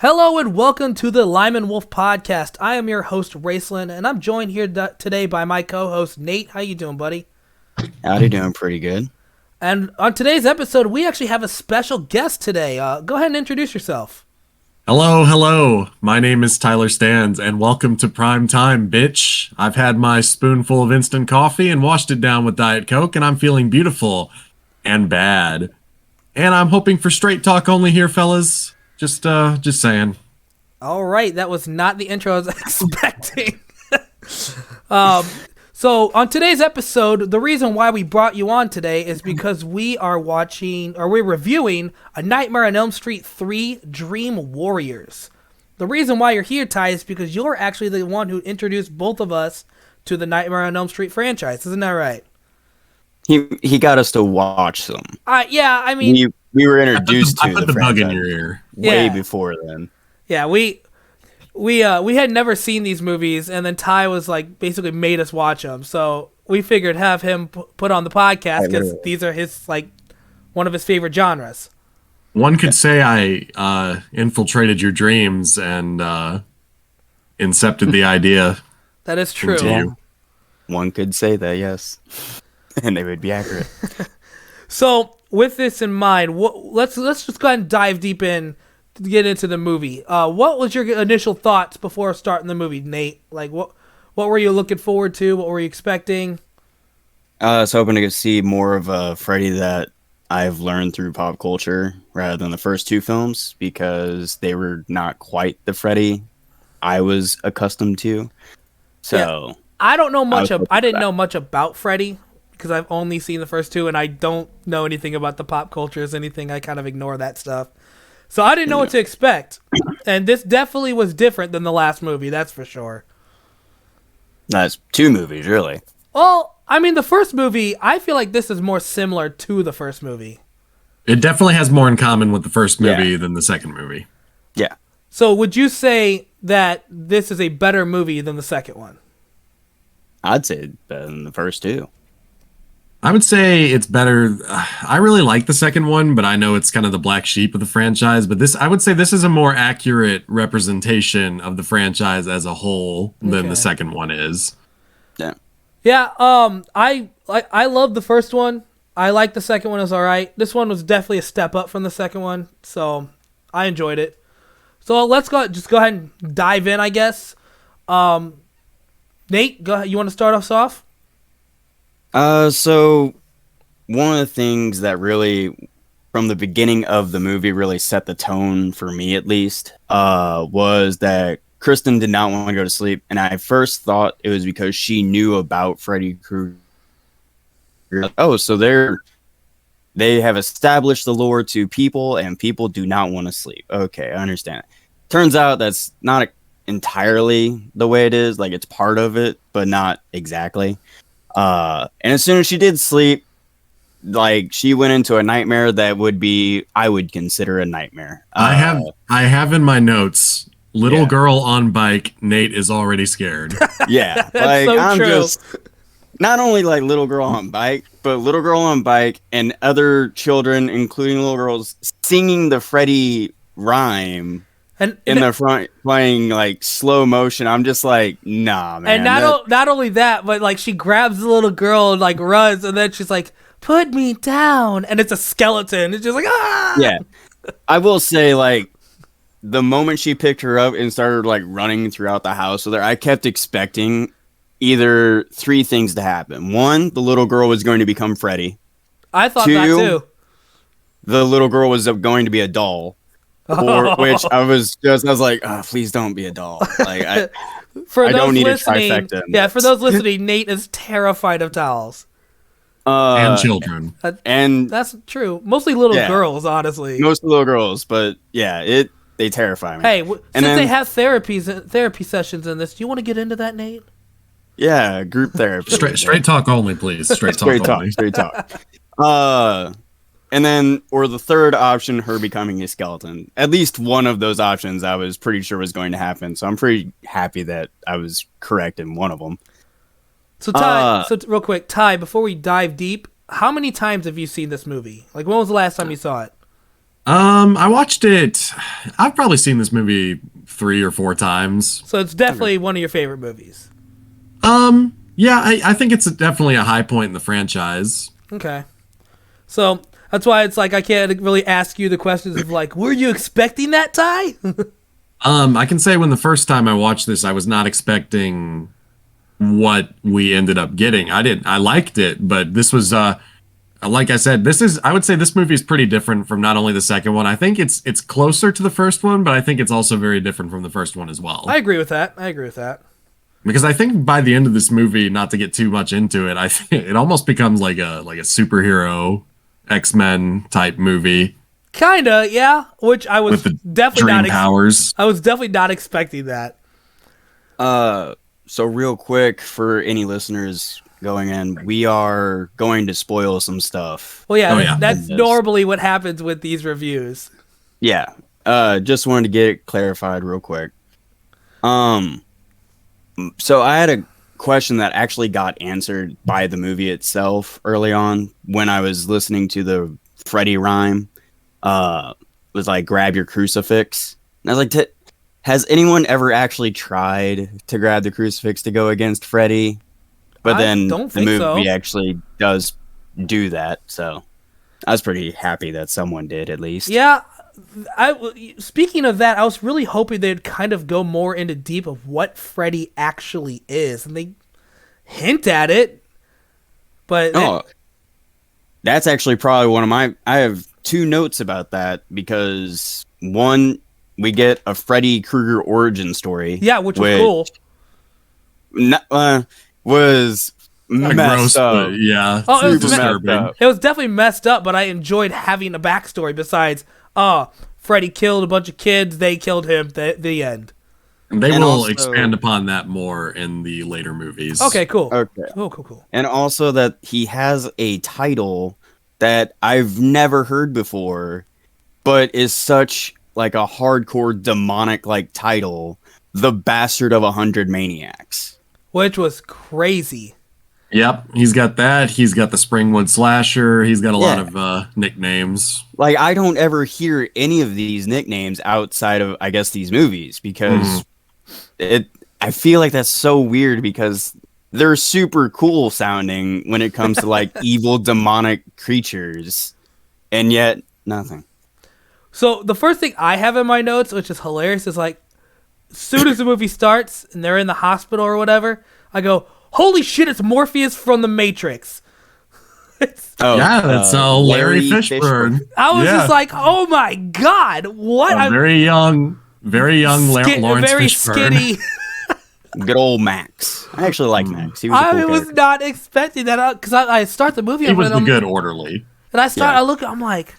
Hello and welcome to the Lyman Wolf Podcast. I am your host, Raceland, and I'm joined here today by my co-host, Nate. How you doing, buddy? Howdy, doing pretty good. And on today's episode, we actually have a special guest today. Go ahead and introduce yourself. Hello. My name is Tyler Stans, and welcome to Prime Time, bitch. I've had my spoonful of instant coffee and washed it down with Diet Coke, and I'm feeling beautiful and bad. And I'm hoping for straight talk only here, fellas. Just saying. All right, that was not the intro I was expecting. So on today's episode, the reason why we brought you on today is because we're reviewing A Nightmare on Elm Street 3 Dream Warriors. The reason why you're here, Ty, is because you're actually the one who introduced both of us to the Nightmare on Elm Street franchise. Isn't that right? He got us to watch them. Yeah, I mean... We were introduced I to put the the bug in franchise your ear. way before then. Yeah, we had never seen these movies, and then Ty was like basically made us watch them. So we figured have him put on the podcast because these are his one of his favorite genres. One could say I infiltrated your dreams and incepted the idea. That is true. Into you. One could say that, yes, and they would be accurate. So with this in mind, let's just go ahead and dive deep in to get into the movie. What was your initial thoughts before starting the movie, Nate? Like what were you looking forward to? What were you expecting? I was hoping to see more of a Freddy that I've learned through pop culture rather than the first two films because they were not quite the Freddy I was accustomed to. So yeah. I didn't know much about Freddy because I've only seen the first two, and I don't know anything about the pop cultures, anything. I kind of ignore that stuff. So I didn't know what to expect. And this definitely was different than the last movie, that's for sure. That's two movies, really. Well, I mean, the first movie, I feel like this is more similar to the first movie. It definitely has more in common with the first movie than the second movie. Yeah. So would you say that this is a better movie than the second one? I'd say better than the first two. I would say it's better. I really like the second one, but I know it's kind of the black sheep of the franchise. But I would say this is a more accurate representation of the franchise as a whole than the second one is. Yeah. Yeah. I love the first one. I like the second one. It was all right. This one was definitely a step up from the second one, so I enjoyed it. So let's go ahead and dive in, I guess. Nate, go ahead. You want to start us off? So one of the things that really, from the beginning of the movie, really set the tone for me, at least, was that Kristen did not want to go to sleep, and I first thought it was because she knew about Freddy Krueger. Oh, so they have established the lore to people, and people do not want to sleep. Okay, I understand it. Turns out that's not entirely the way it is. Like, it's part of it, but not exactly. And as soon as she did sleep, like, she went into a nightmare that I would consider a nightmare. I have in my notes, little girl on bike, Nate is already scared. Yeah. That's so I'm true. just not only like little girl on bike, but little girl on bike and other children, including little girls, singing the Freddy rhyme. And in the front playing like slow motion. I'm just like, nah, man. And not only that, but like she grabs the little girl and like runs, and then she's like, "Put me down," and it's a skeleton. It's just like, ah. Yeah, I will say, like, the moment she picked her up and started like running throughout the house with her, I kept expecting either three things to happen. One, the little girl was going to become Freddy. I thought that too. The little girl was going to be a doll. Or which I was like, oh, please don't be a doll. Like, I don't need a trifecta. Yeah, for those listening, Nate is terrified of dolls. And children. And that's true. Mostly little girls, honestly. Most little girls, but yeah, they terrify me. Hey, since they have therapy sessions in this, do you want to get into that, Nate? Yeah, group therapy. Straight talk only, please. Straight talk. And then, or the third option, her becoming a skeleton. At least one of those options I was pretty sure was going to happen. So I'm pretty happy that I was correct in one of them. So Ty, real quick, Ty, before we dive deep, how many times have you seen this movie? Like, when was the last time you saw it? I watched it. I've probably seen this movie 3 or 4 times. So it's definitely one of your favorite movies. Yeah, I think it's definitely a high point in the franchise. Okay. So that's why it's like I can't really ask you the questions of like, were you expecting that, Ty? I can say when the first time I watched this, I was not expecting what we ended up getting. I liked it, but this was like I said, I would say this movie is pretty different from not only the second one. I think it's closer to the first one, but I think it's also very different from the first one as well. I agree with that. Because I think by the end of this movie, not to get too much into it, I think it almost becomes like a superhero X-Men type movie Kinda, yeah. Which I was with the definitely dream not. powers. I was definitely not expecting that. So real quick for any listeners going in, we are going to spoil some stuff. Well, yeah, Oh, yeah. that's Yes. normally what happens with these reviews. Yeah. Just wanted to get it clarified real quick. So I had a question that actually got answered by the movie itself early on when I was listening to the Freddy rhyme. Was like, grab your crucifix. And I was like, has anyone ever actually tried to grab the crucifix to go against Freddy? But I then don't the think movie so. actually does do that. So I was pretty happy that someone did at least. Yeah, speaking of that, I was really hoping they'd kind of go more into deep of what Freddy actually is, and they hint at it. But Oh, that's actually probably one of my. I have two notes about that because one, we get a Freddy Krueger origin story. yeah, which was cool. Was Kinda messed gross, up. but yeah, Oh, it was super messed disturbing. up. It was definitely messed up, but I enjoyed having a backstory besides, Freddy killed a bunch of kids, they killed him, the end. And they And will also- expand upon that more in the later movies. Okay, cool. Okay. Cool. And also that he has a title that I've never heard before, but is such like a hardcore demonic like title, The Bastard of 100 Maniacs. Which was crazy. Yep, he's got that. He's got the Springwood Slasher. He's got a lot Yeah. of nicknames. Like, I don't ever hear any of these nicknames outside of, I guess, these movies because I feel like that's so weird because they're super cool sounding when it comes to like evil demonic creatures, and yet nothing. So the first thing I have in my notes, which is hilarious, is like, as soon as the movie starts and they're in the hospital or whatever, I go, holy shit, it's Morpheus from The Matrix. Oh, Yeah, that's Larry Fishburne. I was Yeah. just like, oh my god, what? A very young Lawrence very Fishburne. skinny. Good old Max. I actually like Max. He was a cool I was character. not expecting that because I start the movie He was and the I'm- good orderly. and I start. Yeah. I look. I'm like,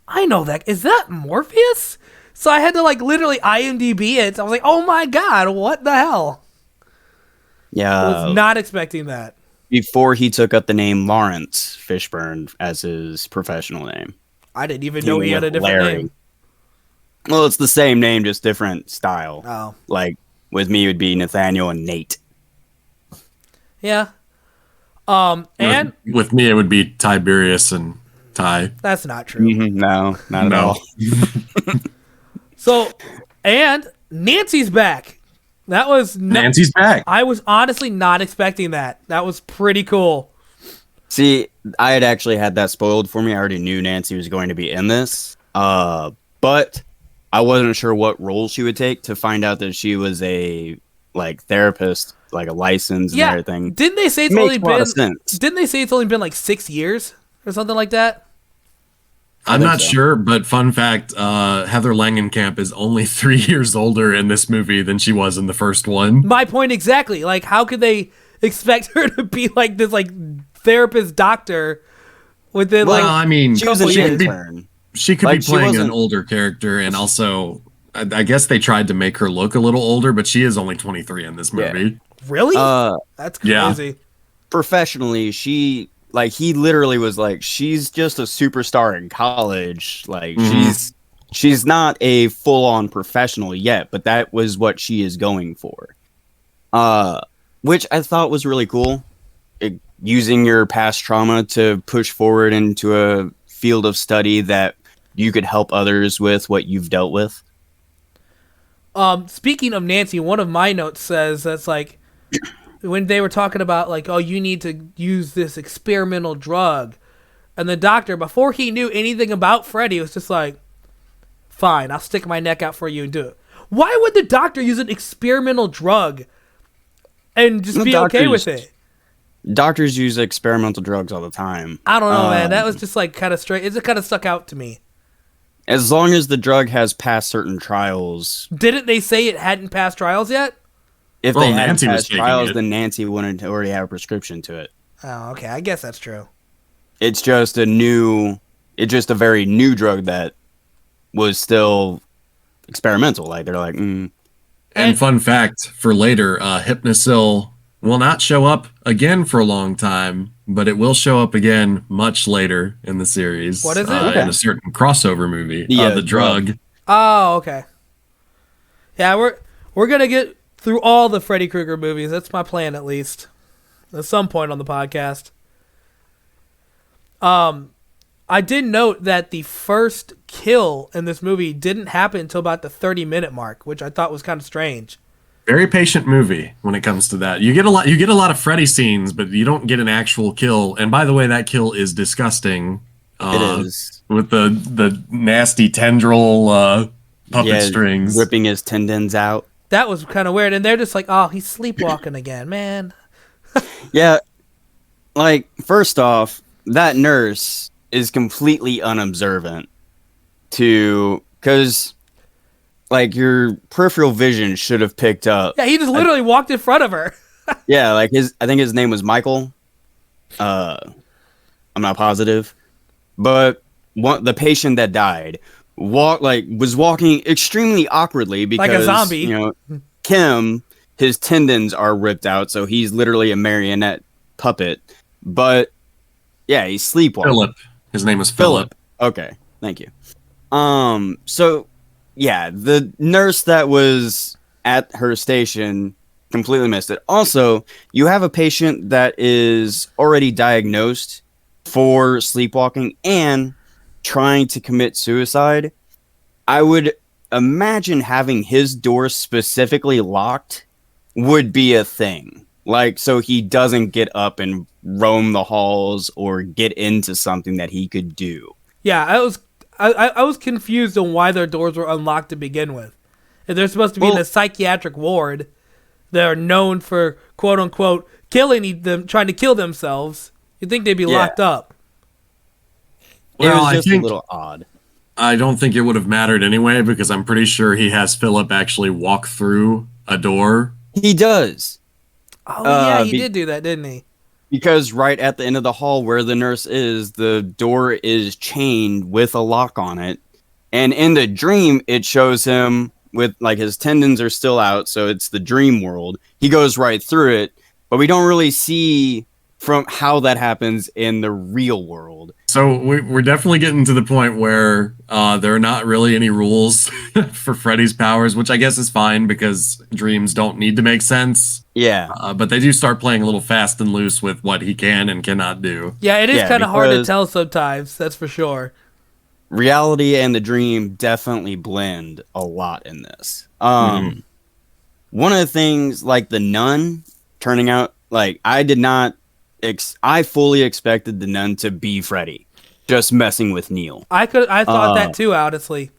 I know that. Is that Morpheus? So I had to like literally IMDb it. I was like, oh my god, what the hell? I Yeah. was not expecting that. Before he took up the name Lawrence Fishburne as his professional name. I didn't even know he had a was different Larry. name. Well, it's the same name, just different style. Oh, Like, with me, it would be Nathaniel and Nate. yeah. And With me, it would be Tiberius and Ty. that's not true. No, not at No. all. So, and Nancy's back. That was Nancy's back. I was honestly not expecting that. That was pretty cool. See, I had actually had that spoiled for me. I already knew Nancy was going to be in this. But I wasn't sure what role she would take to find out that she was a like therapist, like a license and Yeah. everything. Didn't they say it's Makes only a lot been? of sense. Didn't they say it's only been like 6 years or something like that? I'm think not so. sure, but fun fact, Heather Langenkamp is only 3 years older in this movie than she was in the first one. My point exactly. Like, how could they expect her to be like this, like therapist doctor within Well, like? I mean, She was an she could be, intern. she could Like, be she playing an wasn't- older character, and also, I guess they tried to make her look a little older, but she is only 23 in this Yeah. movie. Really? That's yeah. crazy. Professionally, he literally was like, she's just a superstar in college. Like, she's not a full-on professional yet, but that was what she is going for. Which I thought was really cool. Using your past trauma to push forward into a field of study that you could help others with what you've dealt with. Speaking of Nancy, one of my notes says that's like when they were talking about like, oh, you need to use this experimental drug, and the doctor, before he knew anything about Freddy, was just like, fine, I'll stick my neck out for you and do it. Why would the doctor use an experimental drug and just be okay with it? Doctors use experimental drugs all the time. I don't know, man. That was just like kind of straight. It just kind of stuck out to me. As long as the drug has passed certain trials. Didn't they say it hadn't passed trials yet? If Well, they hadn't Nancy was passed taking trials, it. then Nancy wouldn't already have a prescription to it. Oh, okay. I guess that's true. It's just a very new drug that was still experimental. Like, they're like, And fun fact for later, Hypnosil will not show up again for a long time, but it will show up again much later in the series. What is it? In a certain crossover movie. Yeah, The Drug. Oh, okay. Yeah, we're gonna get through all the Freddy Krueger movies. That's my plan, at least, at some point on the podcast. I did note that the first kill in this movie didn't happen until about the 30-minute mark, which I thought was kind of strange. Very patient movie when it comes to that. You get a lot of Freddy scenes, but you don't get an actual kill. And by the way, that kill is disgusting. it is. With the nasty tendril puppet strings. Ripping his tendons out. That was kind of weird, and they're just like, "Oh, he's sleepwalking again, man." Yeah, like, first off, that nurse is completely unobservant because, like, your peripheral vision should have picked up. Yeah, he just literally walked in front of her. Yeah, like I think his name was Michael. I'm not positive, but the patient that died was walking extremely awkwardly because, like a zombie. You know, Kim, his tendons are ripped out, so he's literally a marionette puppet. But yeah, he's sleepwalking. Philip. His name was Philip. Okay, thank you. So yeah, the nurse that was at her station completely missed it. Also, you have a patient that is already diagnosed for sleepwalking and trying to commit suicide. I would imagine having his door specifically locked would be a thing. Like, so he doesn't get up and roam the halls or get into something that he could do. Yeah, I was confused on why their doors were unlocked to begin with. If they're supposed to be in a psychiatric ward, they're known for quote unquote killing them, trying to kill themselves. You'd think they'd be locked up. Well, it was I just think a little odd. I don't think it would have mattered anyway because I'm pretty sure he has Philip actually walk through a door. He does. Oh yeah, he did do that, didn't he? Because right at the end of the hall where the nurse is, the door is chained with a lock on it. And in the dream, it shows him with, like, his tendons are still out, so it's the dream world. He goes right through it, but we don't really see from how that happens in the real world. So we're definitely getting to the point where there are not really any rules for Freddy's powers, which I guess is fine because dreams don't need to make sense. Yeah. But they do start playing a little fast and loose with what he can and cannot do. Yeah, it is kind of hard to because tell sometimes. That's for sure. Reality and the dream definitely blend a lot in this. One of the things, like the nun turning out, like, I did not I fully expected the nun to be Freddy, just messing with Neil. I thought that too, honestly.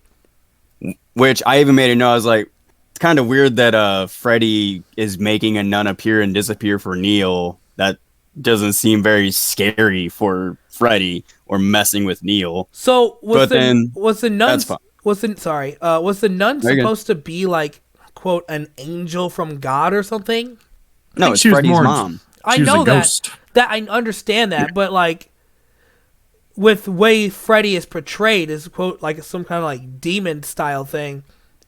Which I even made a note. I was like, it's kind of weird that Freddy is making a nun appear and disappear for Neil. That doesn't seem very scary for Freddy or messing with Neil. So was the nun that's fine. was the nun Very good. supposed to be like quote an angel from God or something? No, it's she was Freddy's more- mom. I She was know a that. ghost. That I understand that, but like with the way Freddy is portrayed as quote like some kind of like demon style thing.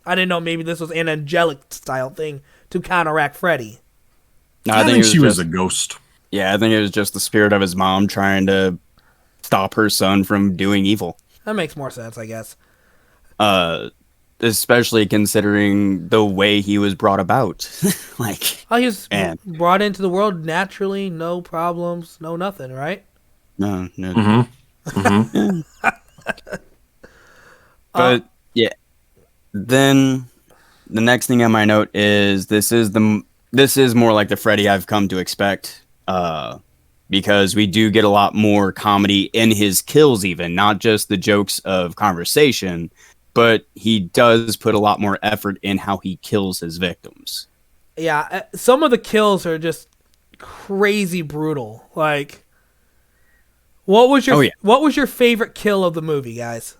I didn't know maybe this was an angelic style thing to counteract Freddy. No, I think she was just, a ghost. Yeah, I think it was just the spirit of his mom trying to stop her son from doing evil. That makes more sense, I guess. Especially considering the way he was brought about. Like, Oh, he was Man. brought into the world naturally, no problems, no nothing, right? no. Mm-hmm. But yeah, then the next thing on my note is this is more like the Freddy I've come to expect. Because we do get a lot more comedy in his kills, even not just the jokes of conversation, but he does put a lot more effort in how he kills his victims. Yeah, some of the kills are just crazy brutal. Like, what was your favorite kill of the movie, guys?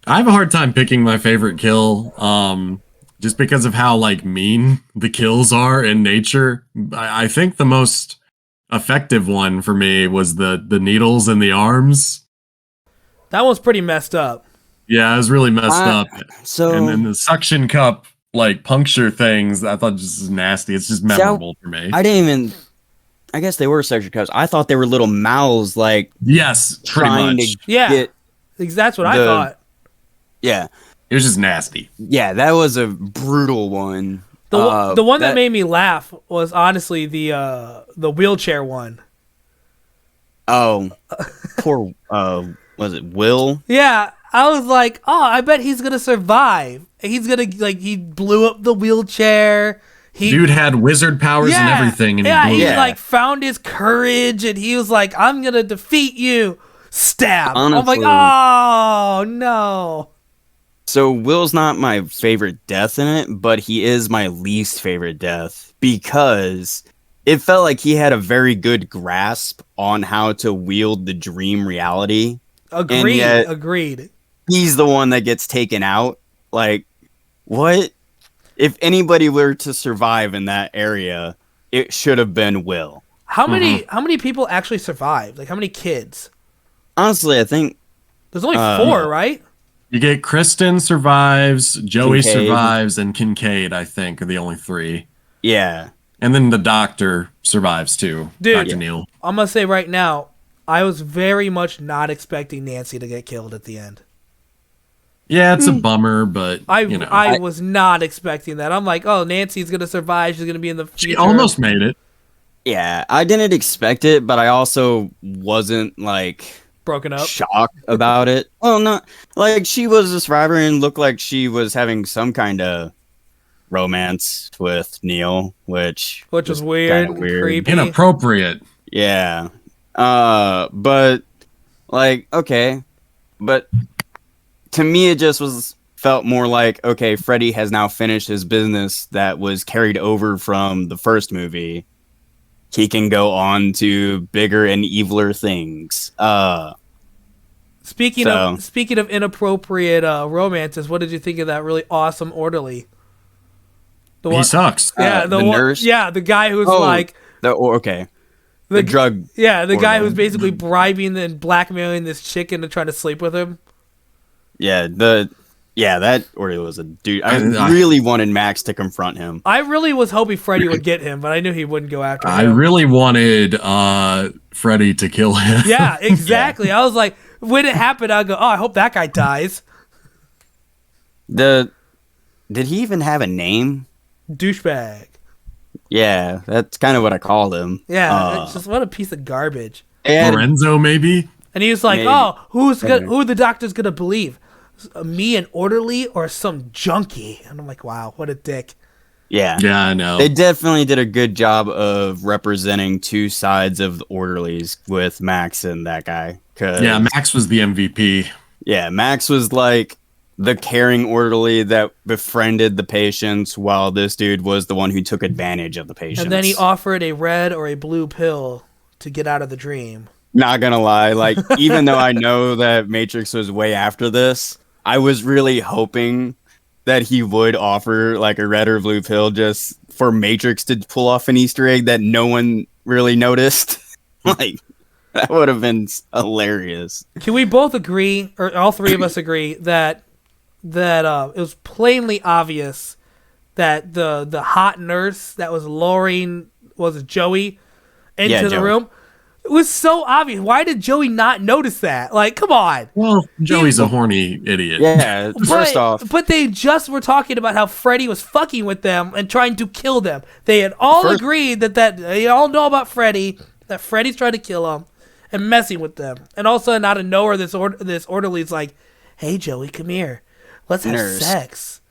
I have a hard time picking my favorite kill, just because of how like mean the kills are in nature. I think the most effective one for me was the needles in the arms. That one's pretty messed up. Yeah, it was really messed up. So And then the suction cup like puncture things, I thought just nasty. It's just memorable for me. I didn't even. I guess they were suction cups. I thought they were little mouths, like Yes, pretty trying much. to Yeah, get. that's what I thought. Yeah, It was just nasty. yeah, that was a brutal one. The one that made me laugh was honestly the wheelchair one. Oh, poor. Was it Will? Yeah, I was like, oh, I bet he's gonna survive. He's gonna he blew up the wheelchair. Dude had wizard powers and everything, and he Yeah. like found his courage, and he was like, I'm gonna defeat you. Stab. I'm like, Honestly. oh no. So Will's not my favorite death in it, but he is my least favorite death because it felt like he had a very good grasp on how to wield the dream reality. Agreed. yet- Agreed. He's the one that gets taken out. Like, what? If anybody were to survive in that area, it should have been Will. How many people actually survived? Like, how many kids? Honestly, I think There's only 4, right? you get Kristen survives, Joey Kincaid. survives, and Kincaid, I think, are the only 3. yeah. And then the doctor survives too. Dude. Dr. Neil. I'm gonna say right now, I was very much not expecting Nancy to get killed at the end. Yeah, it's a bummer, but I was not expecting that. I'm like, oh, Nancy's gonna survive. She's gonna be in the future. she almost made it. Yeah, I didn't expect it, but I also wasn't like broken up. shocked about it. Well, not like she was a survivor and looked like she was having some kind of romance with Neil, which was weird, kinda weird. creepy. Inappropriate. Yeah. But like, okay. But to me it just felt more like, okay, Freddy has now finished his business that was carried over from the first movie. He can go on to bigger and eviler things. Speaking of inappropriate romances, what did you think of that really awesome orderly? The He sucks. Yeah, the one, nurse? Yeah, the guy who's Oh, like okay. The drug. Yeah, the guy orderly. who's basically bribing and blackmailing this chick into trying to sleep with him. Yeah, that orderly was a dude. I I- really wanted Max to confront him. I really was hoping Freddy would get him, but I knew he wouldn't go after him. I really wanted Freddy to kill him. Yeah, exactly. I was like, when it happened, I'd go, oh, I hope that guy dies. Did he even have a name? Douchebag. Yeah, that's kind of what I called him. Yeah, it's just what a piece of garbage. And Lorenzo, maybe? And he was like, Maybe. oh, who the doctor's gonna believe? Me, an orderly, or some junkie? And I'm like, wow, what a dick. yeah, Yeah, I know. they definitely did a good job of representing two sides of the orderlies with Max and that guy. 'Cause, Yeah, Max was the MVP. yeah, Max was like the caring orderly that befriended the patients, while this dude was the one who took advantage of the patients. And then he offered a red or a blue pill to get out of the dream. Not gonna lie, like even though I know that Matrix was way after this, I was really hoping that he would offer like a red or blue pill just for Matrix to pull off an Easter egg that no one really noticed. Like that would have been hilarious. Can we both agree, or all three of us agree, that it was plainly obvious that the hot nurse that was luring, was it Joey, into Yeah, the Joey. room? It was so obvious. Why did Joey not notice that? Like, come on. Well, Joey's a horny idiot. Yeah, first off, But they just were talking about how Freddy was fucking with them and trying to kill them. They had all First- agreed that they all know about Freddy, that Freddy's trying to kill them and messing with them. And all of a sudden, out of nowhere, this orderly's like, "Hey, Joey, come here. Let's have Nurse. sex."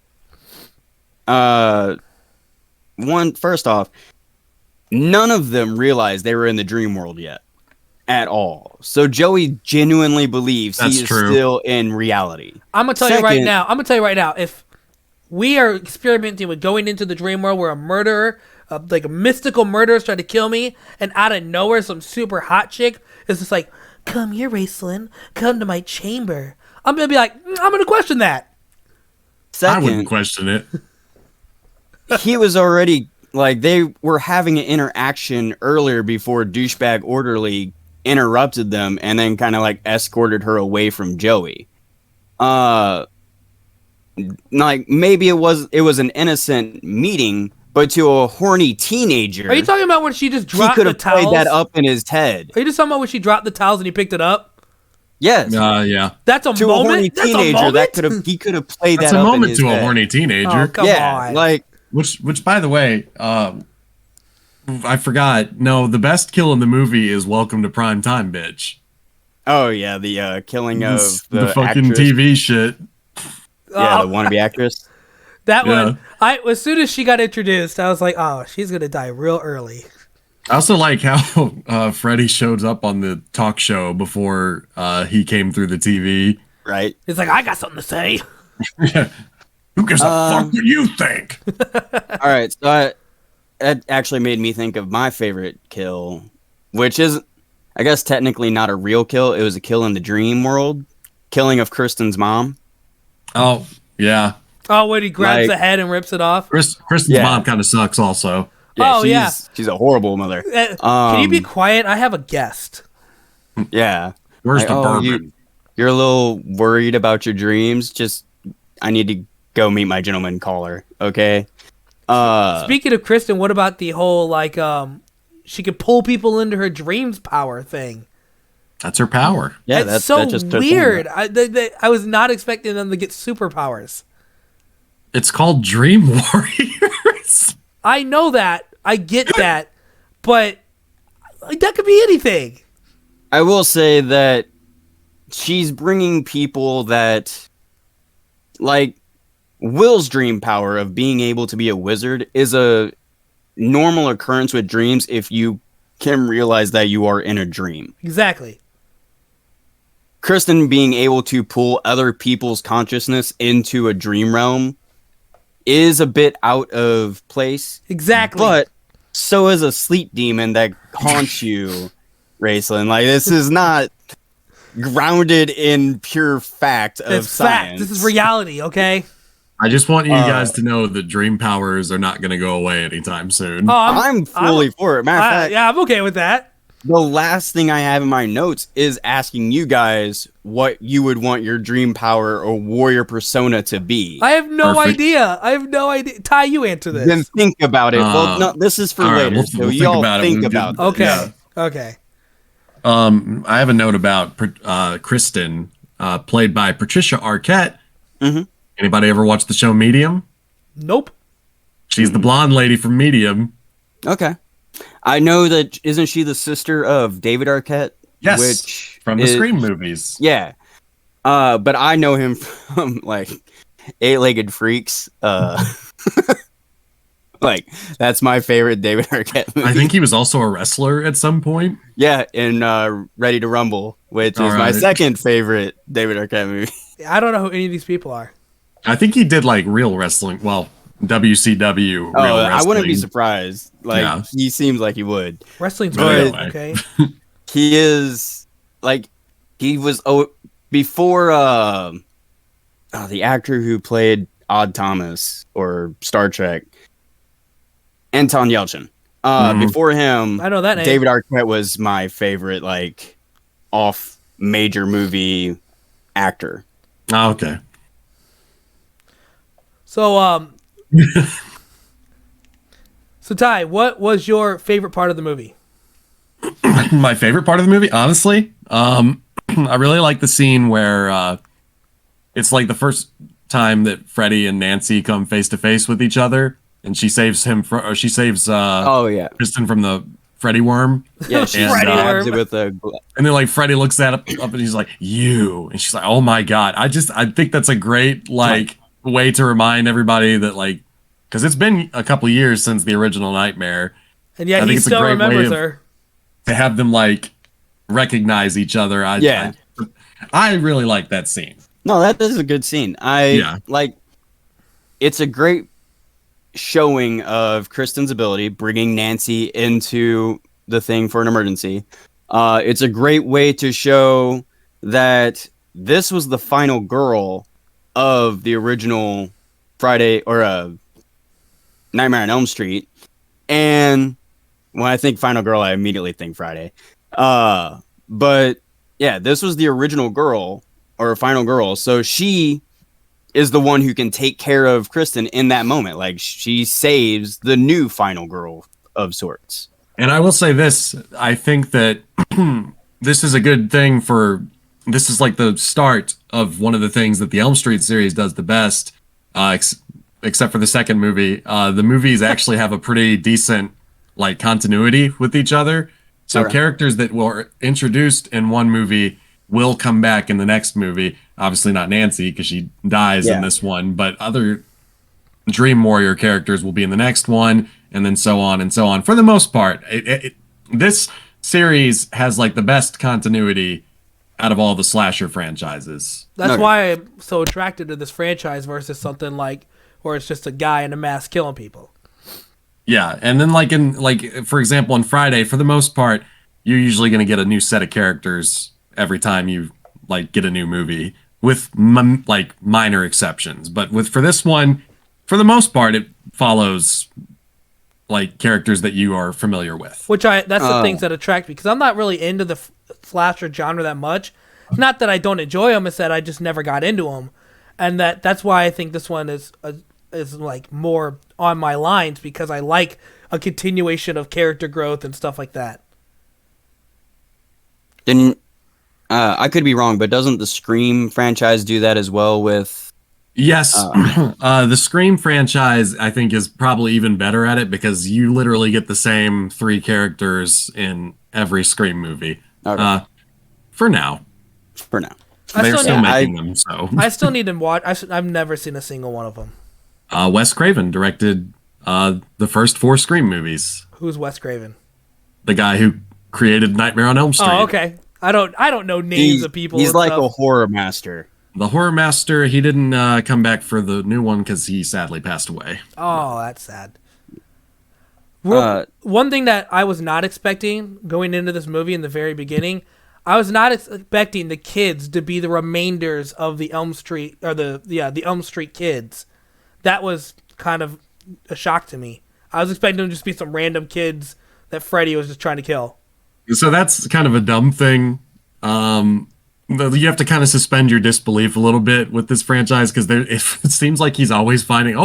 First off, none of them realized they were in the dream world yet at all. So Joey genuinely believes That's he is true. still in reality. I'm gonna tell you right Second- now. I'm gonna tell you right now. If we are experimenting with going into the dream world where a murderer, like a mystical murderer, is trying to kill me, and out of nowhere, some super hot chick is just like, "Come here, Raceland. Come to my chamber." I'm gonna be like, I'm gonna question that. I wouldn't Second, question it. he was already like they were having an interaction earlier before douchebag orderly interrupted them and then kind of like escorted her away from Joey. Like maybe it was an innocent meeting, but to a horny teenager, Are you talking about when she just he dropped could the have played towels? that up in his head. Are you just talking about when she dropped the towels and he picked it up? Yes, Yeah. That's a to moment. a horny That's a teenager, moment? he could have played That's that a up in moment his to a head. horny teenager. Oh, come Yeah, on. like Which, by the way, I forgot. No, the best kill in the movie is "Welcome to Prime Time, bitch." oh yeah, the killing of The the fucking actress. TV shit. Yeah, the wannabe actress. That Yeah. one. As soon as she got introduced, I was like, "Oh, she's gonna die real early." I also like how Freddie shows up on the talk show before he came through the TV. Right. It's like, I got something to say. Who gives a fuck what you think? All right, so that actually made me think of my favorite kill, which is, I guess, technically not a real kill. It was a kill in the dream world, killing of Kristen's mom. Oh, yeah. Oh, when he grabs Like- the head and rips it off. Kristen's Yeah. mom kind of sucks also. Oh, yeah. she's a horrible mother. Can you be quiet? I have a guest. Yeah. Where's Like, the oh, bourbon? you're a little worried about your dreams. Just, I need to go meet my gentleman caller. Okay. Speaking of Kristen, what about the whole like she could pull people into her dreams power thing? That's her power. Yeah, It's so that just took weird. over. I was not expecting them to get superpowers. It's called Dream Warriors. I know that. I get that. But like, that could be anything. I will say that she's bringing people that, like, Will's dream power of being able to be a wizard is a normal occurrence with dreams if you can realize that you are in a dream. Exactly. Kristen being able to pull other people's consciousness into a dream realm is a bit out of place, Exactly. but so is a sleep demon that haunts you, Raceland. Like, this is not grounded in pure fact of it's science. fact. This is reality, okay? I just want you guys to know that dream powers are not going to go away anytime soon. Oh, I'm fully for it. Matter of fact, yeah, I'm okay with that. the last thing I have in my notes is asking you guys what you would want your dream power or warrior persona to be. I have no Perfect. idea. I have no idea. Ty, you answer this. Then think about it. Well, no, this is for all right, later. we'll- so we'll think y'all about it think when we about get- this. Okay. Yeah. Okay. I have a note about Kristen, played by Patricia Arquette. Mhm. Anybody ever watch the show Medium? Nope. She's the blonde lady from Medium. Okay. I know that, isn't she the sister of David Arquette? Yes, Which from the is- Scream movies. Yeah. But I know him from, like, Eight-Legged Freaks. Like, that's my favorite David Arquette movie. I think he was also a wrestler at some point. Yeah, in Ready to Rumble, which is All my right. second favorite David Arquette movie. I don't know who any of these people are. I think he did like real wrestling. Well, WCW. Real Oh, I wouldn't be wrestling. surprised. Like, Yeah. he seems like he would. Wrestling's But real, anyway. okay? He is, like, he was, before, the actor who played Odd Thomas or Star Trek, Anton Yelchin. Before him, I know that name. David Arquette was my favorite, like, off major movie actor. Oh, okay. So, so Ty, what was your favorite part of the movie? My favorite part of the movie, honestly, I really like the scene where it's like the first time that Freddie and Nancy come face to face with each other, and she saves him from, or she saves Oh, yeah. Kristen from the Freddy Worm. Yeah, she And, stabs it with a. And then like Freddy looks at up and he's like, "You," and she's like, "Oh my god!" I think that's a great like way to remind everybody that like, because it's been a couple years since the original Nightmare, And yet I he think it's a still great way remembers of- her. to have them like recognize each other. I really like that scene. No, that is a good scene. Like. It's a great showing of Kristen's ability, bringing Nancy into the thing for an emergency. It's a great way to show that this was the final girl of the original Friday or Nightmare on Elm Street. And when I think final girl, I immediately think Friday. But yeah, this was the original girl or final girl. So she is the one who can take care of Kristen in that moment. Like, she saves the new final girl of sorts. And I will say this, I think that this is a good thing this is like the start of one of the things that the Elm Street series does the best, except for the second movie. The movies actually have a pretty decent like continuity with each other. So characters that were introduced in one movie will come back in the next movie. Obviously not Nancy because she dies in this one, but other Dream Warrior characters will be in the next one, and then so on and so on. For the most part, this series has like the best continuity out of all the slasher franchises. That's why I'm so attracted to this franchise versus something like where it's just a guy in a mask killing people. Yeah, and then for example, on Friday, for the most part, you're usually going to get a new set of characters every time you like get a new movie, with like minor exceptions. But for this one, for the most part, it follows like characters that you are familiar with. That's the things that attract me, because I'm not really into the slasher genre that much. Not that I don't enjoy them, it's that I just never got into them, and that's why I think this one is like more on my lines, because I like a continuation of character growth and stuff like that. Didn't I could be wrong, but doesn't the Scream franchise do that as well with? Yes, the Scream franchise I think is probably even better at it, because you literally get the same 3 characters in every Scream movie. Okay. For now. They're still making them, so I still need to watch. I've never seen a single one of them. Wes Craven directed the first 4 Scream movies. Who's Wes Craven? The guy who created Nightmare on Elm Street. Oh, okay. I don't know names of people. He's like stuff. a horror master. The horror master. He didn't come back for the new one because he sadly passed away. Oh, that's sad. One thing that I was not expecting going into this movie in the very beginning, I was not expecting the kids to be the remainders of the Elm Street, or the Elm Street kids. That was kind of a shock to me. I was expecting them to just be some random kids that Freddy was just trying to kill. So that's kind of a dumb thing. You have to kind of suspend your disbelief a little bit with this franchise, because it seems like he's always finding,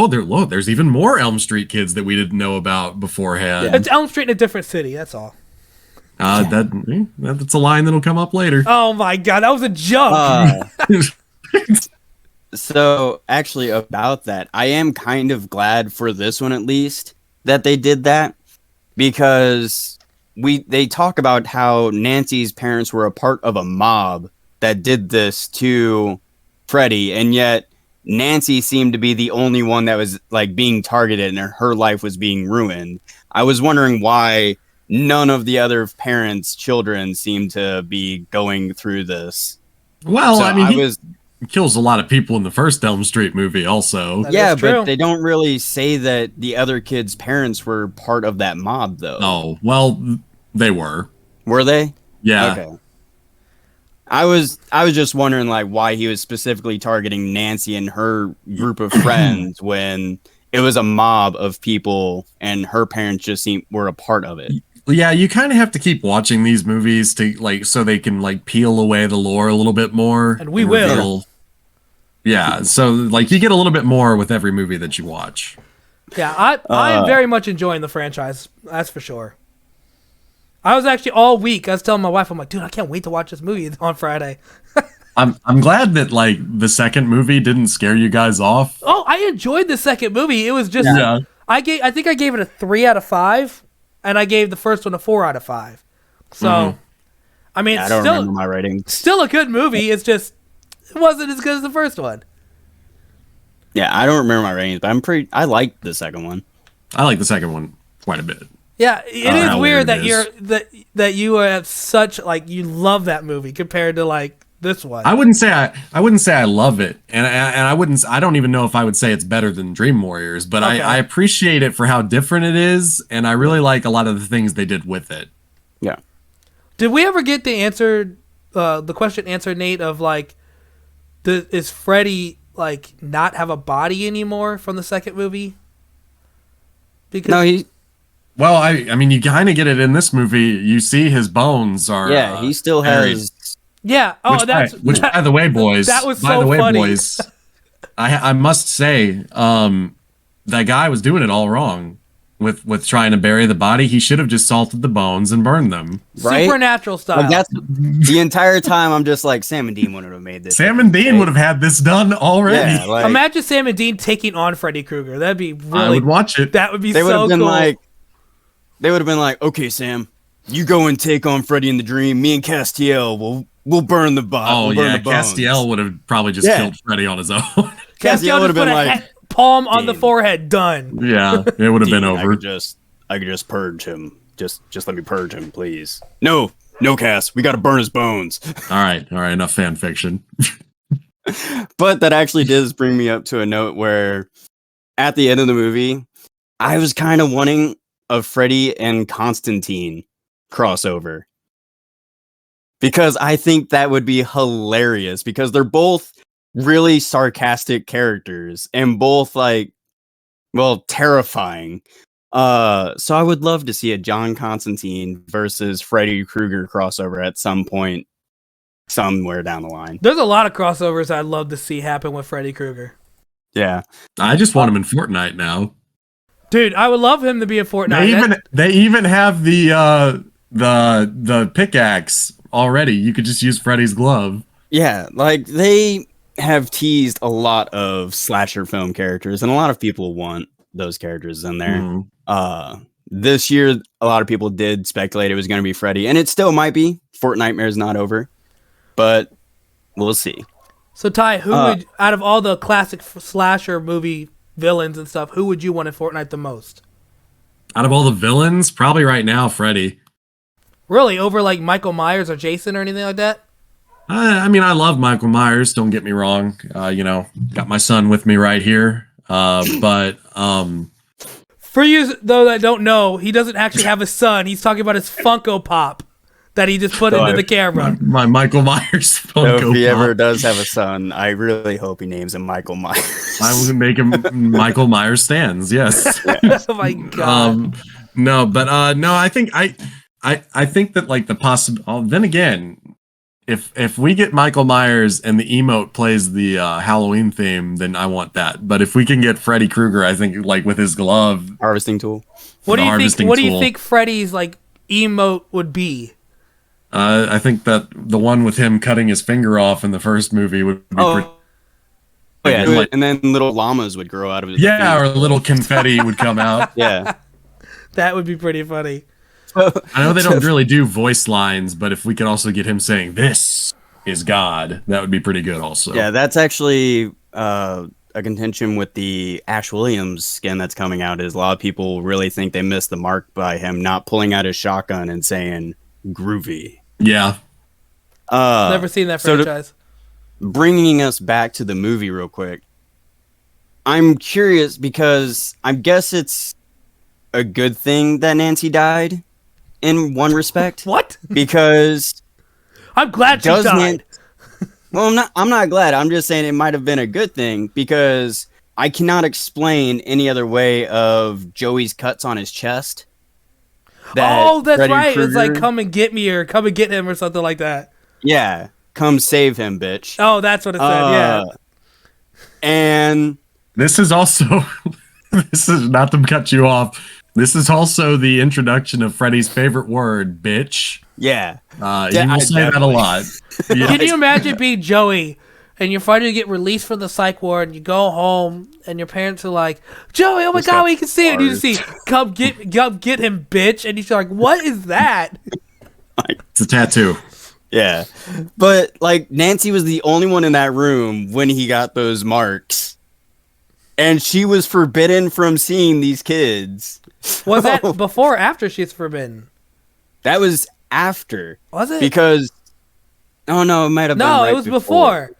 there's even more Elm Street kids that we didn't know about beforehand. Yeah. It's Elm Street in a different city, that's all. That's a line that'll come up later. Oh my god, that was a joke. So actually about that, I am kind of glad for this one at least that they did that, because they talk about how Nancy's parents were a part of a mob that did this to Freddy, and yet Nancy seemed to be the only one that was like being targeted and her life was being ruined. I was wondering why none of the other parents' children seemed to be going through this. Well, So I mean, he kills a lot of people in the first Elm Street movie also. That yeah, is true. but they don't really say that the other kids' parents were part of that mob, though. Oh, well, they were. Were they? Yeah. Okay. I was just wondering like why he was specifically targeting Nancy and her group of friends when it was a mob of people and her parents just were a part of it. Yeah, you kind of have to keep watching these movies to so they can peel away the lore a little bit more. And we will. reveal- Yeah, so you get a little bit more with every movie that you watch. Yeah, I am very much enjoying the franchise. That's for sure. I was actually all week. I was telling my wife, I'm like, dude, I can't wait to watch this movie on Friday. I'm glad that the second movie didn't scare you guys off. Oh, I enjoyed the second movie. It was just, Yeah. I think I gave it a 3 out of 5 and I gave the first one a 4 out of 5. So, I mean, I it's don't remember my ratings. still a good movie. It's just it wasn't as good as the first one. Yeah, I don't remember my ratings, but I liked the second one. I like the second one quite a bit. Yeah, it is how weird that weird it you're that you have such like you love that movie compared to like this one. I wouldn't say I love it, and I don't even know if I would say it's better than Dream Warriors, but Okay. I appreciate it for how different it is, and I really like a lot of the things they did with it. Yeah. Did we ever get the question answered, Nate, of like, is Freddy like not have a body anymore from the second movie? Because No, Well, I mean, you kind of get it in this movie. You see his bones are. he still buried. has. yeah. Oh, Which, by the way, boys. that was by so the way, funny. boys. I must say, that guy was doing it all wrong with trying to bury the body. He should have just salted the bones and burned them. Right? Supernatural style. Like that's the entire time. I'm just like, Sam and Dean wouldn't have made this. Sam and Dean would have had this done already. Yeah, like, Imagine Sam and Dean taking on Freddy Krueger. That'd be I really. would watch it. That would be they would so have been cool. like, okay, Sam, you go and take on Freddy in the Dream. Me and Castiel we'll burn the body. Oh we'll burn yeah, the bones. Castiel would have probably just Yeah. killed Freddy on his own. Castiel Castiel just would have put been a like, palm on the Dean. forehead. Done. Yeah, it would have been Dean, over. I could just purge him. Just let me purge him, please. No, Cass, we got to burn his bones. All right, enough fan fiction. But that actually does bring me up to a note where at the end of the movie, I was kind of wanting a Freddy and Constantine crossover. Because I think that would be hilarious because they're both really sarcastic characters and both terrifying. So I would love to see a John Constantine versus Freddy Krueger crossover at some point somewhere down the line. There's a lot of crossovers I'd love to see happen with Freddy Krueger. Yeah. I just want him in Fortnite now. Dude, I would love him to be in Fortnite. They even have the pickaxe already. You could just use Freddy's glove. Yeah, like they have teased a lot of slasher film characters, and a lot of people want those characters in there. Mhm. This year, a lot of people did speculate it was going to be Freddy, and it still might be. Fortnightmare's not over, but we'll see. So Ty, who would out of all the classic slasher movie villains and stuff, who would you want in Fortnite the most? Out of all the villains, probably right now, Freddy. Really, over like Michael Myers or Jason or anything like that? I mean, I love Michael Myers. Don't get me wrong. Got my son with me right here. But For you though that don't know, he doesn't actually have a son. He's talking about his Funko Pop that he just put into the camera. my Michael Myers So Funko if he Pop. ever does have a son, I really hope he names him Michael Myers. I would make him Michael Myers stands. Yes. Oh my god. No, but no, I think I think that like the possible. Then again, if we get Michael Myers and the emote plays the Halloween theme, then I want that. But if we can get Freddy Krueger, I think like with his glove, Harvesting tool. What do you think? harvesting What do you tool. think Freddy's like emote would be? I think that the one with him cutting his finger off in the first movie would be pretty. Oh yeah, Like- and then little llamas would grow out of his Yeah, feet. or a little confetti would come out. Yeah. That would be pretty funny. I know they don't really do voice lines, but if we could also get him saying "This is God," that would be pretty good. Also, Yeah, that's actually a contention with the Ash Williams skin that's coming out. Is a lot of people really think they missed the mark by him not pulling out his shotgun and saying "groovy." yeah. Never seen that so to- franchise. Bringing us back to the movie real quick, I'm curious because I guess it's a good thing that Nancy died in one respect What? because I'm glad she does died. well, I'm not glad. I'm just saying it might have been a good thing because I cannot explain any other way of Joey's cuts on his chest. Oh, that's Freddy right. It's like Krueger- come and get me or come and get him or something like that. Yeah, come save him, bitch. Oh, that's what it said. Yeah. And This is also this is not to cut you off. This is also the introduction of Freddy's favorite word, bitch. yeah, He Yeah, will I say that a definitely- lot. Yeah. Can you imagine being Joey and you finally get released from the psych ward, and you go home, and your parents are like, Joey, oh my god, we can see it. And you just see, come get him, bitch. And you're like, what is that? It's a tattoo. Yeah. But, like, Nancy was the only one in that room when he got those marks. And she was forbidden from seeing these kids. Was that before or after she's forbidden? That was after. Was it? Because, oh no, it might have been No, right it was before.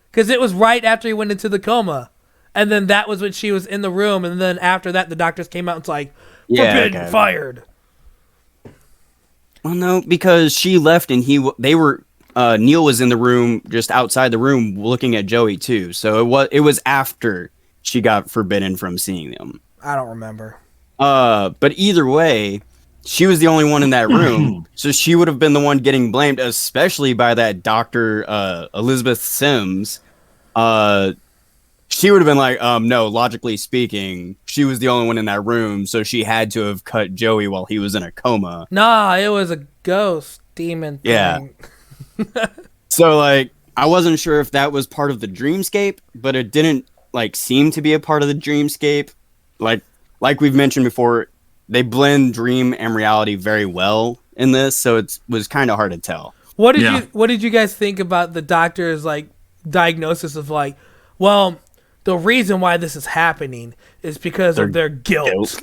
Because it was right after he went into the coma. And then that was when she was in the room. And then after that, the doctors came out and was like, forbidden, fired. Well, no, because she left and Neil was in the room, just outside the room, looking at Joey too. So it was after she got forbidden from seeing them. I don't remember. But either way, she was the only one in that room, so she would have been the one getting blamed, especially by that Dr. Elizabeth Sims. She would have been like, no, logically speaking, she was the only one in that room, so she had to have cut Joey while he was in a coma. Nah, it was a ghost demon thing. Yeah. So, like, I wasn't sure if that was part of the dreamscape, but it didn't, like, seem to be a part of the dreamscape. Like we've mentioned before, they blend dream and reality very well in this, so it was kind of hard to tell. What did you guys think about the doctor's like diagnosis of like, well, the reason why this is happening is because of their guilt.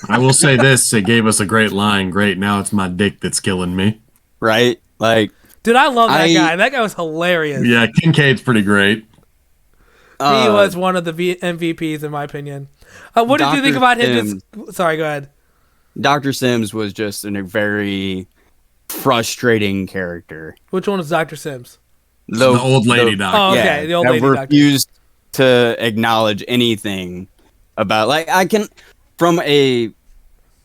I will say this, it gave us a great line. Great, now it's my dick that's killing me. Right? Like, dude, I love that guy. That guy was hilarious. Yeah, Kincaid's pretty great. He was one of the MVPs in my opinion. What did you think about him? Sorry, go ahead. Dr. Sims was just a very frustrating character. Which one was Dr. Sims? The old lady doctor. Oh, okay. Yeah, the old lady doctor. Refused to acknowledge anything about, like, I can, from a,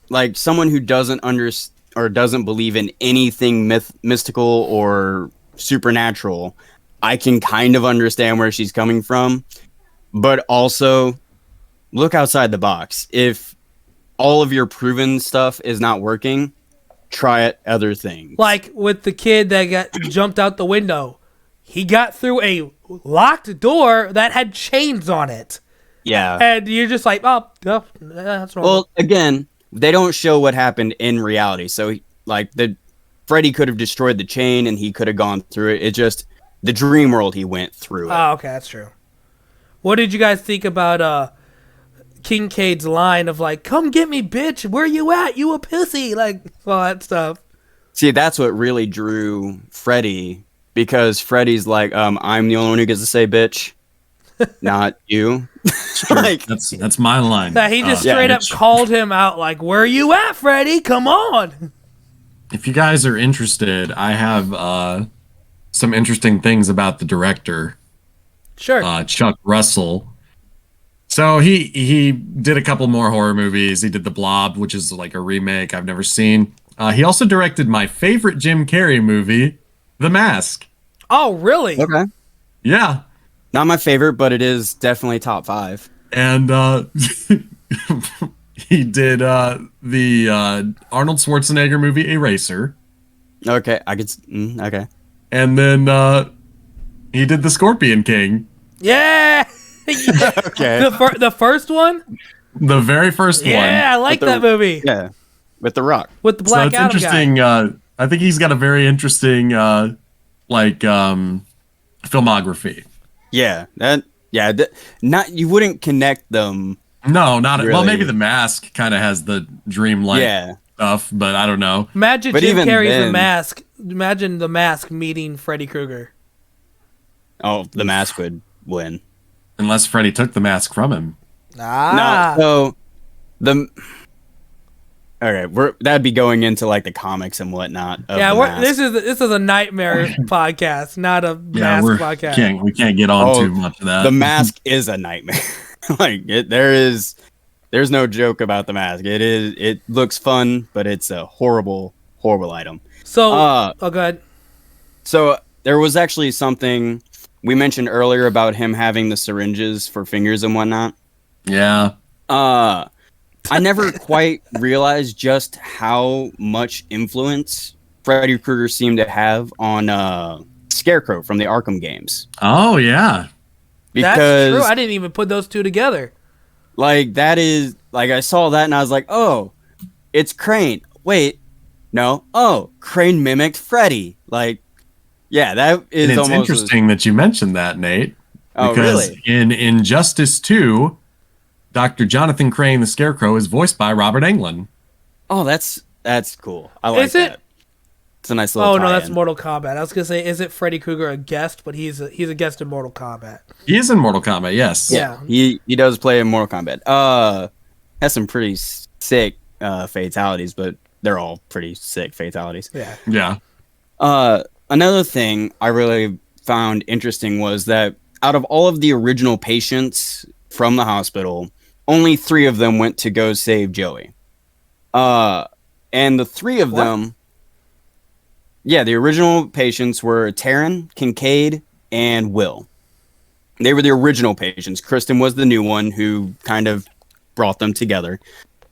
like, someone who doesn't understand or doesn't believe in anything mystical or supernatural, I can kind of understand where she's coming from, but also look outside the box. If all of your proven stuff is not working, try it other things. Like with the kid that got jumped out the window. He got through a locked door that had chains on it. Yeah. And you're just like, oh, that's wrong. Well, again, they don't show what happened in reality. So, like, Freddy could have destroyed the chain and he could have gone through it. It just, the dream world, he went through it. Oh, okay, that's true. What did you guys think about Kincaid's line of like, come get me, bitch, where you at? You a pussy? Like, all that stuff. See, that's what really drew Freddy, because Freddy's like, I'm the only one who gets to say bitch, not you. Like, that's my line. That he just straight up called him out like, where you at, Freddy? Come on. If you guys are interested, I have some interesting things about the director. Sure. Chuck Russell. So he did a couple more horror movies. He did The Blob, which is like a remake I've never seen. He also directed my favorite Jim Carrey movie, The Mask. Oh, really? Okay. Yeah. Not my favorite, but it is definitely top 5. And he did the Arnold Schwarzenegger movie Eraser. Okay, I could. Okay. And then he did The Scorpion King. Yeah. Okay. The first one? The very first one. Yeah, I like that movie. Yeah, with The Rock. With the Black Adam interesting. guy. I think he's got a very interesting filmography. Yeah, not you wouldn't connect them. No, not really. Well, maybe The Mask kind of has the dreamlike stuff, but I don't know. Imagine but Jim Carrey's The Mask. Imagine The Mask meeting Freddy Krueger. Oh, The Mask would win. Unless Freddy took the mask from him. Ah. No, so that'd be going into like the comics and whatnot. This is a nightmare podcast, not a mask podcast. We can't get on too much of that. The Mask is a nightmare. There's no joke about The Mask. It looks fun, but it's a horrible item. So, go ahead. So there was actually something we mentioned earlier about him having the syringes for fingers and whatnot. Yeah. I never quite realized just how much influence Freddy Krueger seemed to have on Scarecrow from the Arkham games. Oh yeah. Because That's true. I didn't even put those two together. like that is like I saw that and I was like, oh, it's Crane. Wait, no. Oh, Crane mimicked Freddy. Like, yeah, that is And it's almost interesting that you mentioned that, Nate. Oh, Because really? in Injustice 2, Dr. Jonathan Crane, the Scarecrow, is voiced by Robert Englund. Oh, that's cool. I like Is it? that. It's a nice little. Oh no, that's tie-in. Mortal Kombat. I was gonna say, is it Freddy Krueger a guest? But he's a guest in Mortal Kombat. He is in Mortal Kombat, yes. Yeah. He does play in Mortal Kombat. Has some pretty sick fatalities, but they're all pretty sick fatalities. Yeah. Yeah. Another thing I really found interesting was that out of all of the original patients from the hospital, only 3 of them went to go save Joey. And the 3 of them, yeah, the original patients were Taryn, Kincaid, and Will. They were the original patients. Kristen was the new one who kind of brought them together.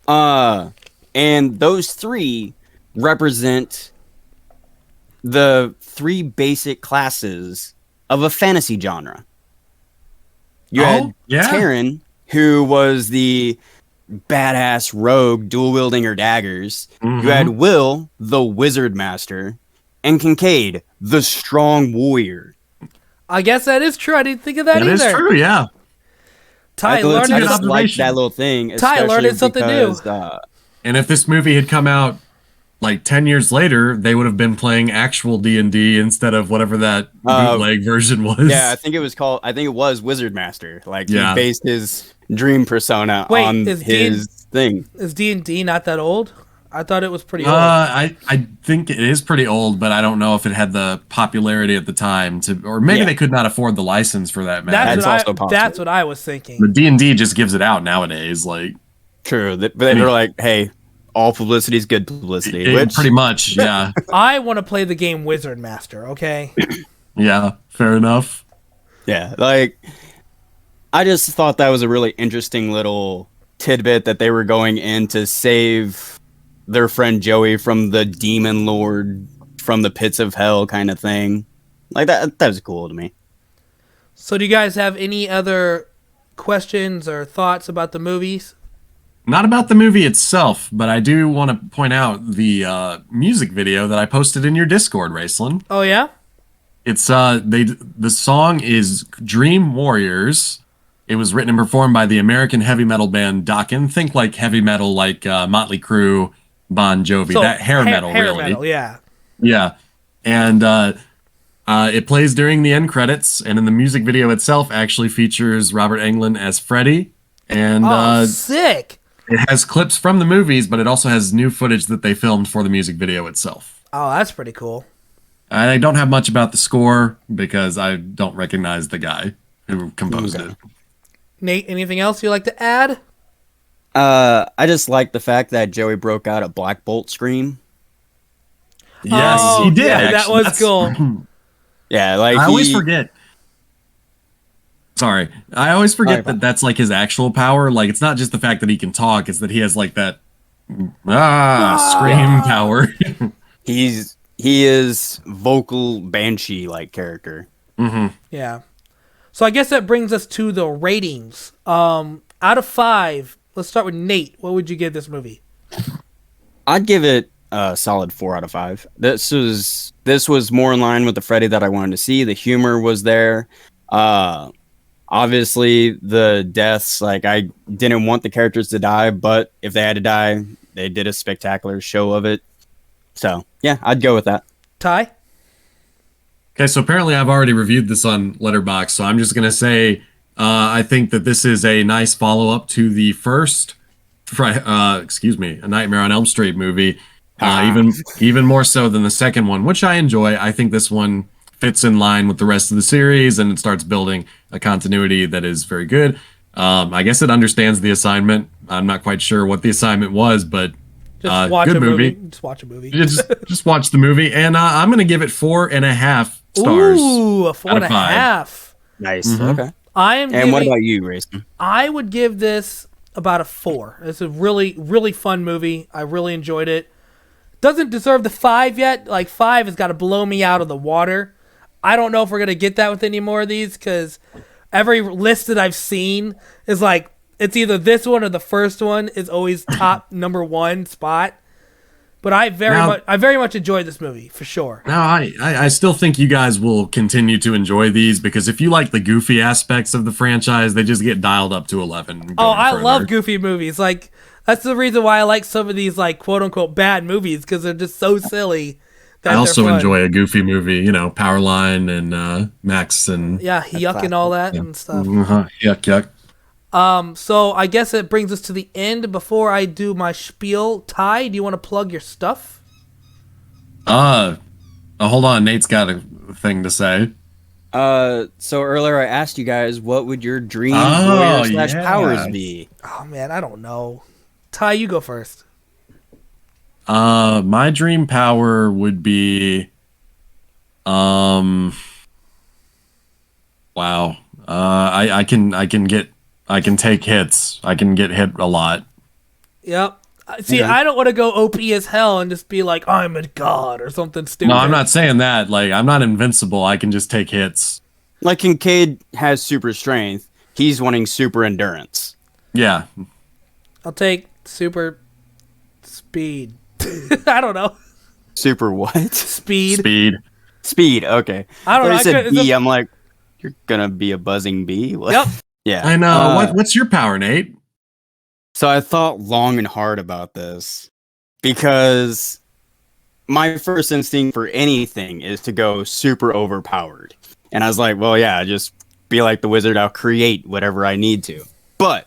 And those 3 represent the 3 basic classes of a fantasy genre. You had yeah. Taryn, who was the badass rogue dual wielding her daggers. Mhm. You had Will, the wizard master, and Kincaid, the strong warrior. I guess that is true. I didn't think of that That either. is true, yeah. Ty I learned good just like observation. that little thing. Ty learned especially something new. because, And if this movie had come out like 10 years later, they would have been playing actual D&D instead of whatever that bootleg version was. yeah, I think it was Wizard Master. Like Yeah. he based his dream persona Wait, on is his thing. Is D&D not that old? I thought it was pretty old. I think it is pretty old, but I don't know if it had the popularity at the time or maybe Yeah. they could not afford the license for that matter. That's also what possible. that's what I was thinking. The D&D just gives it out nowadays, like True, but they were like, "Hey, all publicity is good publicity." Which pretty much, yeah. I want to play the game Wizard Master, okay? Yeah, fair enough. yeah, like I just thought that was a really interesting little tidbit that they were going in to save their friend Joey from the demon lord from the pits of hell kind of thing. Like that was cool to me. So do you guys have any other questions or thoughts about the movies? Not about the movie itself, but I do want to point out the music video that I posted in your Discord, Raceland. Oh yeah? It's the song is Dream Warriors. It was written and performed by the American heavy metal band Dokken. Think like heavy metal, like Motley Crue, Bon Jovi, So, that hair metal, really. metal, yeah. Yeah, and it plays during the end credits, and in the music video itself, actually features Robert Englund as Freddy, and Oh, sick. it has clips from the movies, but it also has new footage that they filmed for the music video itself. Oh, that's pretty cool. I don't have much about the score because I don't recognize the guy who composed Okay. it. Nate, anything else you'd like to add? I just like the fact that Joey broke out a Black Bolt scream. Yes, Oh, he did. yeah, that actually. was That's- cool. Yeah, like I always forget. Sorry, I always forget Sorry, that that's like his actual power. Like, it's not just the fact that he can talk; it's that he has like that scream power. He is vocal banshee like character. Yeah. So I guess that brings us to the ratings. Out of 5, let's start with Nate. What would you give this movie? I'd give it a solid 4 out of 5. This was more in line with the Freddy that I wanted to see. The humor was there. Obviously the deaths, like I didn't want the characters to die, but if they had to die, they did a spectacular show of it. So yeah, I'd go with that. Ty? Okay, so apparently I've already reviewed this on Letterboxd, so I'm just gonna say I think that this is a nice follow-up to the first, A Nightmare on Elm Street movie, even more so than the second one, which I enjoy. I think this one fits in line with the rest of the series, and it starts building a continuity that is very good. I guess it understands the assignment. I'm not quite sure what the assignment was, but Just watch good a movie. movie. Just watch a movie. just watch the movie, and I'm gonna give it 4.5 stars. Ooh, a 4.5. Nice. Mhm. Okay. I am And what giving, about you, Grayson? I would give this about a 4. It's a really, really fun movie. I really enjoyed it. Doesn't deserve the 5 yet. Like 5 has got to blow me out of the water. I don't know if we're gonna get that with any more of these because every list that I've seen is like it's either this one or the first one is always top number one spot. But I very much enjoyed this movie for sure. No, I still think you guys will continue to enjoy these because if you like the goofy aspects of the franchise, they just get dialed up to 11. Oh, I love goofy movies. Like that's the reason why I like some of these like quote unquote bad movies because they're just so silly. I also enjoy a goofy movie, you know, Powerline and Max and Yuck and all that and stuff. Yuck. So I guess it brings us to the end. Before I do my spiel, Ty, do you want to plug your stuff? Hold on, Nate's got a thing to say. So earlier I asked you guys, what would your dream warrior / powers be? Oh man, I don't know. Ty, you go first. My dream power would be, wow. I can take hits. I can get hit a lot. Yep. See, I don't want to go OP as hell and just be like, I'm a god or something stupid. No, I'm not saying that. Like, I'm not invincible. I can just take hits. Like Kincaid has super strength. He's wanting super endurance. Yeah. I'll take super speed. I don't know. Super what? Speed. Speed, okay. I don't know. I said bee, I'm like, you're gonna be a buzzing bee? What? Yep. Yeah. I know. What's your power, Nate? So I thought long and hard about this because my first instinct for anything is to go super overpowered. And I was like, well, yeah, just be like the wizard. I'll create whatever I need to. But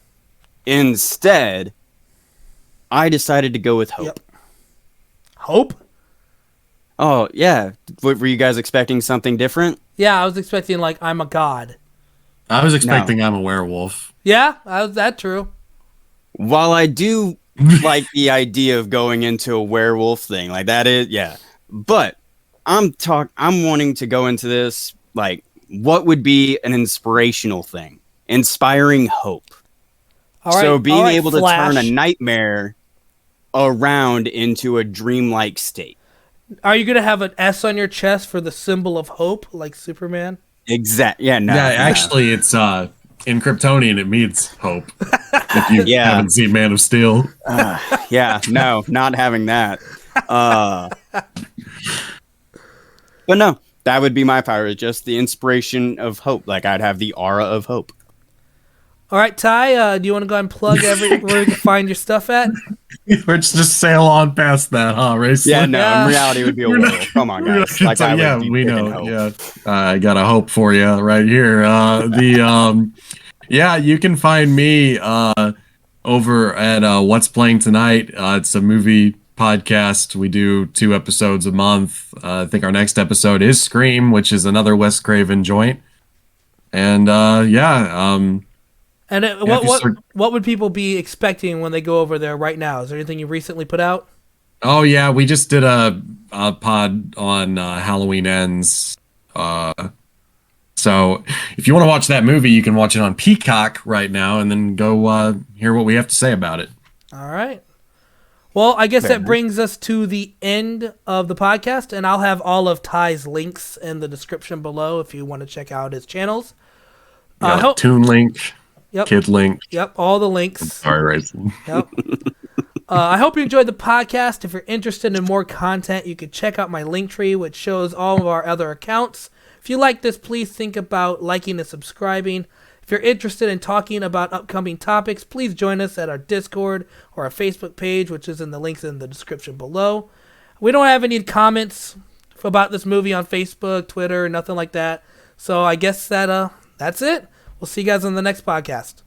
instead, I decided to go with hope. Yep. Hope? Oh, yeah. Were you guys expecting something different? Yeah, I was expecting like I'm a god. I was expecting I'm a werewolf. Yeah, is that true? While I do like the idea of going into a werewolf thing, like that is, yeah. But I'm wanting to go into this, like, what would be an inspirational thing? Inspiring hope. So being able to turn a nightmare around into a dreamlike state. Are you going to have an S on your chest for the symbol of hope, like Superman? Exactly. Yeah, no. Yeah, actually, it's in Kryptonian, it means hope. If you haven't seen Man of Steel. Yeah, no, not having that. But no, that would be my power, just the inspiration of hope. Like, I'd have the aura of hope. All right, Ty, do you want to go ahead and plug where you can find your stuff at? Or just sail on past that, huh, Race? Yeah, no, in reality, it would be a werewolf. Come on, guys. Like, we know. Hope. Yeah, I got a hope for you right here. Yeah, you can find me over at What's Playing Tonight. It's a movie podcast. We do 2 episodes a month. I think our next episode is Scream, which is another Wes Craven joint. And And what would people be expecting when they go over there right now? Is there anything you recently put out? Oh yeah, we just did a pod on Halloween Ends. So if you want to watch that movie, you can watch it on Peacock right now, and then go hear what we have to say about it. All right. Well, I guess that brings us to the end of the podcast, and I'll have all of Ty's links in the description below if you want to check out his channels. Toon Link. Yep. Kid Link. Yep, all the links. Sorry, Racing. Yep. I hope you enjoyed the podcast. If you're interested in more content, you can check out my Linktree, which shows all of our other accounts. If you like this, please think about liking and subscribing. If you're interested in talking about upcoming topics, please join us at our Discord or our Facebook page, which is in the links in the description below. We don't have any comments about this movie on Facebook, Twitter, nothing like that. So I guess that's it. We'll see you guys on the next podcast.